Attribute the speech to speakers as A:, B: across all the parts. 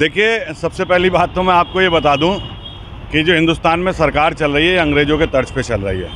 A: देखिए, सबसे पहली बात तो मैं आपको ये बता दूं कि जो हिंदुस्तान में सरकार चल रही है अंग्रेज़ों के तर्ज पे चल रही है,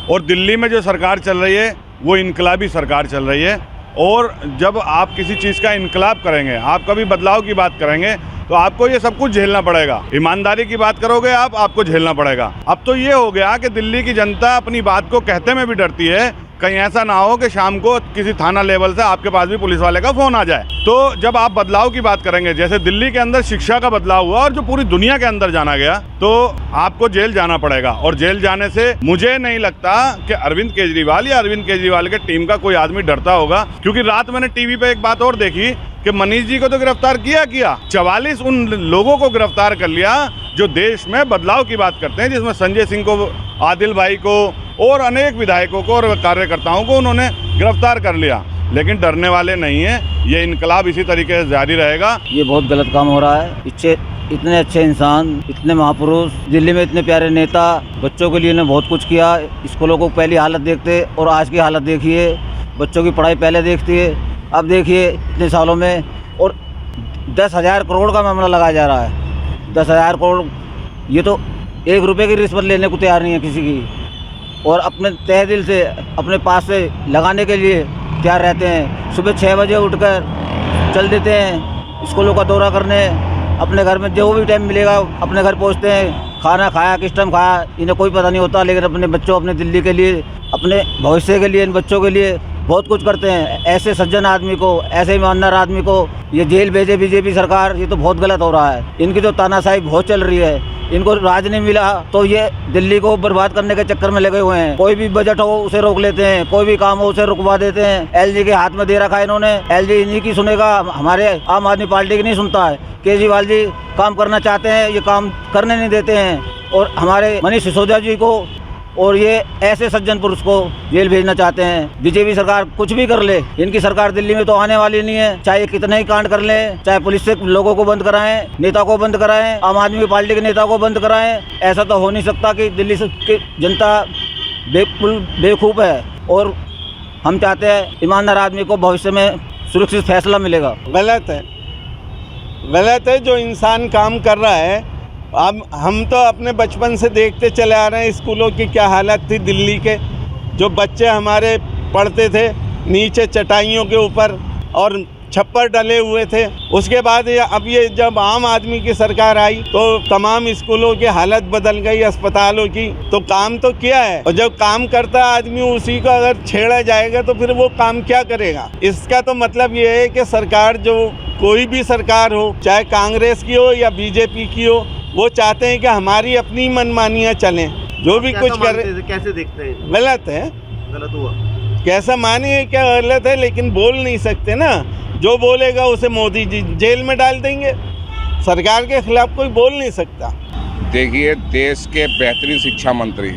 A: और दिल्ली में जो सरकार चल रही है वो इनकलाबी सरकार चल रही है। और जब आप किसी चीज़ का इनकलाब करेंगे, आप कभी बदलाव की बात करेंगे, तो आपको ये सब कुछ झेलना पड़ेगा। ईमानदारी की बात करोगे आपको झेलना पड़ेगा। अब तो ये हो गया कि दिल्ली की जनता अपनी बात को कहते में भी डरती है, कहीं ऐसा ना हो कि शाम को किसी थाना लेवल से आपके पास भी पुलिस वाले का फ़ोन आ जाए। तो जब आप बदलाव की बात करेंगे, जैसे दिल्ली के अंदर शिक्षा का बदलाव हुआ और जो पूरी दुनिया के अंदर जाना गया, तो आपको जेल जाना पड़ेगा। और जेल जाने से मुझे नहीं लगता कि अरविंद केजरीवाल या अरविंद केजरीवाल के टीम का कोई आदमी डरता होगा। क्योंकि रात मैंने टीवी पे एक बात और देखी कि मनीष जी को तो गिरफ्तार किया 44 उन लोगों को गिरफ्तार कर लिया जो देश में बदलाव की बात करते हैं, जिसमें संजय सिंह को, आदिल भाई को और अनेक विधायकों को और कार्यकर्ताओं को उन्होंने गिरफ्तार कर लिया। लेकिन डरने वाले नहीं हैं। ये इनकलाब इसी तरीके से जारी रहेगा।
B: ये बहुत गलत काम हो रहा है। इतने अच्छे इंसान, इतने महापुरुष, दिल्ली में इतने प्यारे नेता, बच्चों के लिए ने बहुत कुछ किया। स्कूलों को पहली हालत देखते और आज की हालत देखिए। बच्चों की पढ़ाई पहले देखती है, अब देखिए इतने सालों में। और 10,000 करोड़ का मामला लगाया जा रहा है। 10,000 करोड़, ये तो 1 रुपये की रिश्वत लेने को तैयार नहीं है किसी की। और अपने तहे दिल से अपने पास से लगाने के लिए तैयार रहते हैं। सुबह 6 बजे उठकर चल देते हैं स्कूलों का दौरा करने। अपने घर में जो भी टाइम मिलेगा अपने घर पहुंचते हैं। खाना खाया, किस टाइम खाया, इन्हें कोई पता नहीं होता। लेकिन अपने बच्चों, अपने दिल्ली के लिए, अपने भविष्य के लिए, इन बच्चों के लिए बहुत कुछ करते हैं। ऐसे सज्जन आदमी को, ऐसे ईमानदार आदमी को ये जेल भेजे बीजेपी सरकार, ये तो बहुत गलत हो रहा है। इनकी तो तानाशाही बहुत चल रही है। इनको राज नहीं मिला तो ये दिल्ली को बर्बाद करने के चक्कर में लगे हुए हैं। कोई भी बजट हो उसे रोक लेते हैं, कोई भी काम हो उसे रुकवा देते हैं। एलजी के हाथ में दे रखा है इन्होंने। एलजी इन्हीं की सुनेगा, हमारे आम आदमी पार्टी की नहीं सुनता है। केजरीवाल जी काम करना चाहते हैं, ये काम करने नहीं देते हैं। और हमारे मनीष सिसोदिया जी को और ये ऐसे सज्जन पुरुष को जेल भेजना चाहते हैं। बीजेपी सरकार कुछ भी कर ले, इनकी सरकार दिल्ली में तो आने वाली नहीं है। चाहे कितने ही कांड कर लें, चाहे पुलिस से लोगों को बंद कराएं, नेता को बंद कराएं, आम आदमी पार्टी के नेता को बंद कराएं, ऐसा तो हो नहीं सकता कि दिल्ली की जनता बिल्कुल बेवकूफ़ है। और हम चाहते हैं ईमानदार आदमी को भविष्य में सुरक्षित फैसला मिलेगा।
C: गलत है जो इंसान काम कर रहा है। अब हम तो अपने बचपन से देखते चले आ रहे हैं स्कूलों की क्या हालत थी दिल्ली के। जो बच्चे हमारे पढ़ते थे नीचे चटाइयों के ऊपर और छप्पर डले हुए थे। उसके बाद अब ये जब आम आदमी की सरकार आई तो तमाम स्कूलों की हालत बदल गई, अस्पतालों की। तो काम तो किया है, और जब काम करता आदमी उसी को अगर छेड़ा जाएगा तो फिर वो काम क्या करेगा। इसका तो मतलब ये है कि सरकार, जो कोई भी सरकार हो, चाहे कांग्रेस की हो या बीजेपी की हो, वो चाहते हैं कि हमारी अपनी मनमानियाँ चलें। जो भी कुछ कर रहे,
D: कैसे देखते हैं?
C: गलत है।
D: गलत हुआ
C: कैसा मानिए क्या गलत है, लेकिन बोल नहीं सकते ना। जो बोलेगा उसे मोदी जी जेल में डाल देंगे। सरकार के खिलाफ कोई बोल नहीं सकता।
E: देखिए, देश के बेहतरीन शिक्षा मंत्री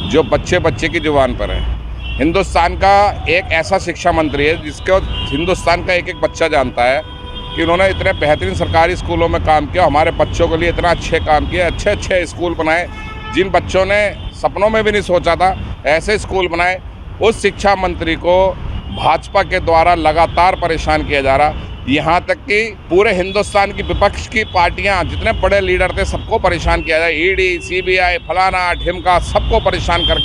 E: जो बच्चे की जुबान पर है, हिंदुस्तान का एक ऐसा शिक्षा मंत्री है जिसको हिंदुस्तान का एक बच्चा जानता है कि उन्होंने इतने बेहतरीन सरकारी स्कूलों में काम किया, हमारे बच्चों के लिए इतना अच्छे काम किए, अच्छे स्कूल बनाए जिन बच्चों ने सपनों में भी नहीं सोचा था, ऐसे स्कूल बनाए। उस शिक्षा मंत्री को भाजपा के द्वारा लगातार परेशान किया जा रहा। यहाँ तक कि पूरे हिंदुस्तान की विपक्ष की पार्टियाँ, जितने बड़े लीडर थे, सबको परेशान किया जाए। ईडी, सीबीआई, फलाना ढिमका, सबको परेशान कर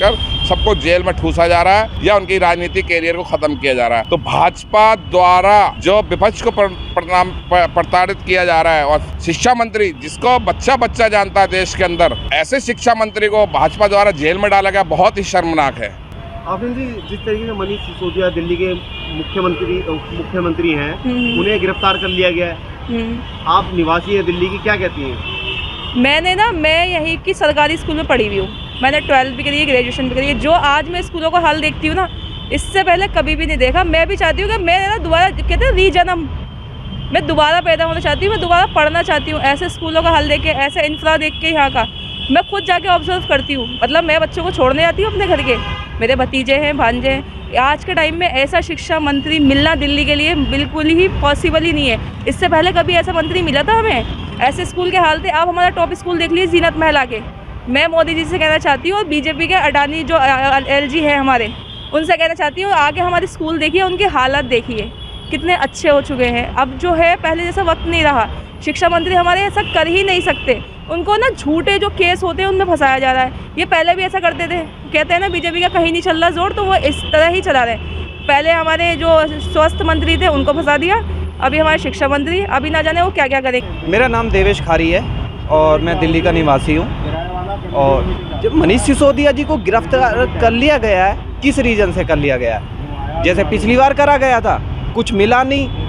E: सबको जेल में ठूसा जा रहा है या उनकी राजनीतिक कैरियर को खत्म किया जा रहा है। तो भाजपा द्वारा जो विपक्ष को प्रताड़ित किया जा रहा है, और शिक्षा मंत्री जिसको बच्चा जानता है देश के अंदर, ऐसे शिक्षा मंत्री को भाजपा द्वारा जेल में डाला गया, बहुत ही शर्मनाक है।
D: आफरीन जी, जिस तरीके से मनीष सिसोदिया दिल्ली के मुख्यमंत्री हैं, उन्हें गिरफ्तार कर लिया गया है। आप निवासी हैं दिल्ली की, क्या कहती हैं?
F: मैं यहीं की सरकारी स्कूल में पढ़ी हुई हूँ। मैंने 12वीं भी करी है, ग्रेजुएशन भी करी है। जो आज मैं स्कूलों का हाल देखती हूँ ना, इससे पहले कभी भी नहीं देखा। मैं भी चाहती हूँ कि मैं ना दोबारा, कहते हैं रीजन्म, मैं दोबारा पैदा होना चाहती हूँ, मैं दोबारा पढ़ना चाहती हूँ। ऐसे स्कूलों का हाल देख के, ऐसे इंफ्रा देख के, यहाँ का मैं खुद जाके ऑब्जर्व करती हूँ। मतलब मैं बच्चों को छोड़ने आती हूँ अपने घर के, मेरे भतीजे हैं, भांजे हैं। आज के टाइम में ऐसा शिक्षा मंत्री मिलना दिल्ली के लिए बिल्कुल ही पॉसिबल ही नहीं है। इससे पहले कभी ऐसा मंत्री मिला था हमें? ऐसे स्कूल के हाल थे। आप हमारा टॉप स्कूल देख लीजिए, जीनत महल आके। मैं मोदी जी से कहना चाहती हूँ, और बीजेपी के अडानी जो एलजी है हमारे, उनसे कहना चाहती हूँ, आगे हमारे स्कूल देखिए, उनकी हालत देखिए कितने अच्छे हो चुके हैं। अब जो है पहले जैसा वक्त नहीं रहा। शिक्षा मंत्री हमारे ऐसा कर ही नहीं सकते। उनको ना झूठे जो केस होते हैं उनमें फंसाया जा रहा है। ये पहले भी ऐसा करते थे, कहते हैं ना बीजेपी का कहीं नहीं चल रहा जोर, तो वो इस तरह ही चला रहे हैं। पहले हमारे जो स्वास्थ्य मंत्री थे उनको फंसा दिया, अभी हमारे शिक्षा मंत्री, अभी ना जाने वो क्या क्या करेंगे।
G: मेरा नाम देवेश खारी है और मैं दिल्ली का निवासी हूँ। और जब मनीष सिसोदिया जी को गिरफ्तार कर लिया गया है, किस रीज़न से कर लिया गया है? जैसे पिछली बार करा गया था, कुछ मिला नहीं,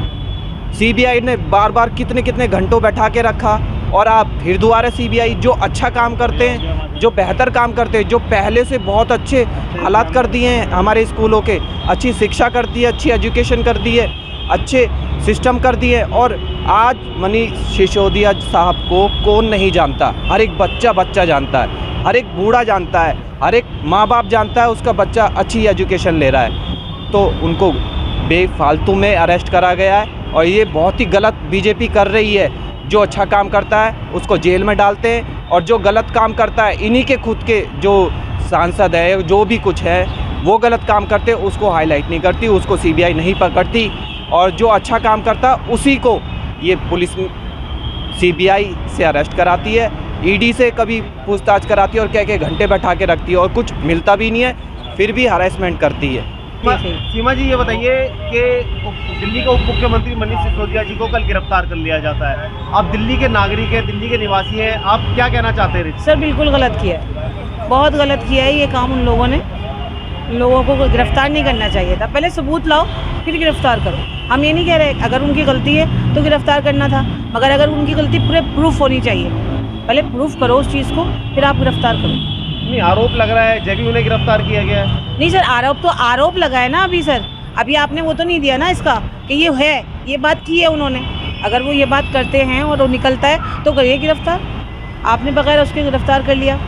G: सीबीआई ने बार बार कितने कितने घंटों बैठा के रखा, और आप फिर दोबारा सीबीआई जो अच्छा काम करते हैं, जो बेहतर काम करते हैं, जो पहले से बहुत अच्छे हालात कर दिए हैं हमारे स्कूलों के, अच्छी शिक्षा कर दी है, अच्छी एजुकेशन कर दी है, अच्छे सिस्टम कर दिए, और आज मनीष सिसोदिया साहब को कौन नहीं जानता? हर एक बच्चा जानता है, हर एक बूढ़ा जानता है, हर एक माँ बाप जानता है उसका बच्चा अच्छी एजुकेशन ले रहा है। तो उनको बेफालतू में अरेस्ट करा गया है, और ये बहुत ही गलत बीजेपी कर रही है। जो अच्छा काम करता है उसको जेल में डालते हैं, और जो गलत काम करता है, इन्हीं के खुद के जो सांसद है, जो भी कुछ है, वो गलत काम करते हैं, उसको हाईलाइट नहीं करती, उसको सीबीआई नहीं पकड़ती, और जो अच्छा काम करता है उसी को ये पुलिस सीबीआई से अरेस्ट कराती है, ईडी से कभी पूछताछ कराती है, और कह घंटे बैठा के रखती है, और कुछ मिलता भी नहीं है, फिर भी हरासमेंट करती है।
D: सीमा जी ये बताइए कि दिल्ली के उप मुख्यमंत्री मनीष सिसोदिया जी को कल गिरफ्तार कर लिया जाता है। आप दिल्ली के नागरिक हैं, दिल्ली के निवासी हैं, आप क्या कहना चाहते हैं?
H: सर बिल्कुल गलत किया है, बहुत गलत किया है ये काम उन लोगों ने। लोगों को गिरफ्तार नहीं करना चाहिए था, पहले सबूत लाओ फिर गिरफ्तार करो। हम ये नहीं कह रहे अगर उनकी गलती है तो गिरफ्तार करना था, मगर अगर उनकी गलती पूरे प्रूफ होनी चाहिए, पहले प्रूफ करो उस चीज़ को, फिर आप गिरफ्तार करो।
D: नहीं, आरोप लग रहा है जब भी उन्हें गिरफ्तार किया गया है।
H: नहीं सर, आरोप तो आरोप लगा है ना अभी सर, अभी आपने वो तो नहीं दिया ना इसका कि ये है, ये बात की है उन्होंने। अगर वो ये बात करते हैं और वो निकलता है तो करिए गिरफ्तार, आपने बगैर उसके गिरफ्तार कर लिया।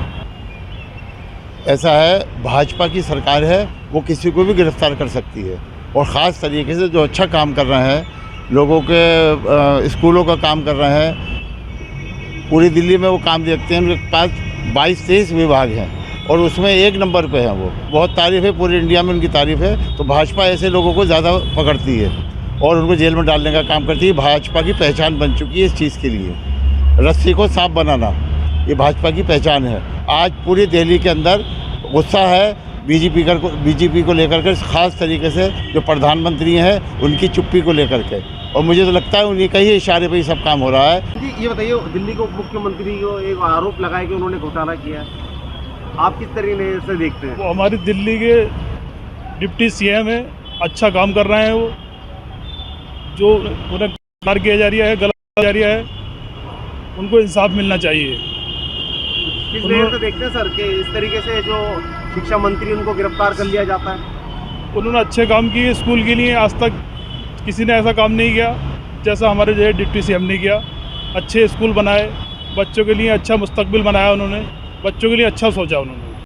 I: ऐसा है, भाजपा की सरकार है, वो किसी को भी गिरफ्तार कर सकती है, और ख़ास तरीके से जो अच्छा काम कर रहे हैं, लोगों के स्कूलों का काम कर रहे हैं, पूरी दिल्ली में वो काम देखते हैं। उनके पास 22-23 विभाग हैं और उसमें 1 नंबर पे हैं वो। बहुत तारीफ़ है, पूरे इंडिया में उनकी तारीफ़ है। तो भाजपा ऐसे लोगों को ज़्यादा पकड़ती है और उनको जेल में डालने का काम करती है। भाजपा की पहचान बन चुकी है इस चीज़ के लिए, रस्सी को सांप बनाना, ये भाजपा की पहचान है। आज पूरी दिल्ली के अंदर गुस्सा है बीजेपी को लेकर के, ख़ास तरीके से जो प्रधानमंत्री हैं उनकी चुप्पी को लेकर के, और मुझे तो लगता है उन्हीं का ही इशारे पे ही सब काम हो रहा है।
D: जी ये बताइए, दिल्ली के उप मुख्यमंत्री को एक आरोप लगा है कि उन्होंने घोटाला किया है, आप किस तरीके से देखते हैं?
J: वो हमारी दिल्ली के डिप्टी सीएम है, अच्छा काम कर रहे हैं वो, जो उन्हें गिरफ्तार किया जा रहा है, गलत किया जा रहा है, उनको इंसाफ मिलना चाहिए।
D: किस तरह से देखते हैं सर कि इस तरीके से जो शिक्षा मंत्री उनको गिरफ्तार कर लिया जाता है?
J: उन्होंने अच्छे काम किए स्कूल के लिए, आज तक किसी ने ऐसा काम नहीं किया जैसा हमारे जो है डिप्टी सीएम ने किया। अच्छे स्कूल बनाए, बच्चों के लिए अच्छा मुस्तकबिल बनाया उन्होंने, बच्चों के लिए अच्छा सोचा उन्होंने।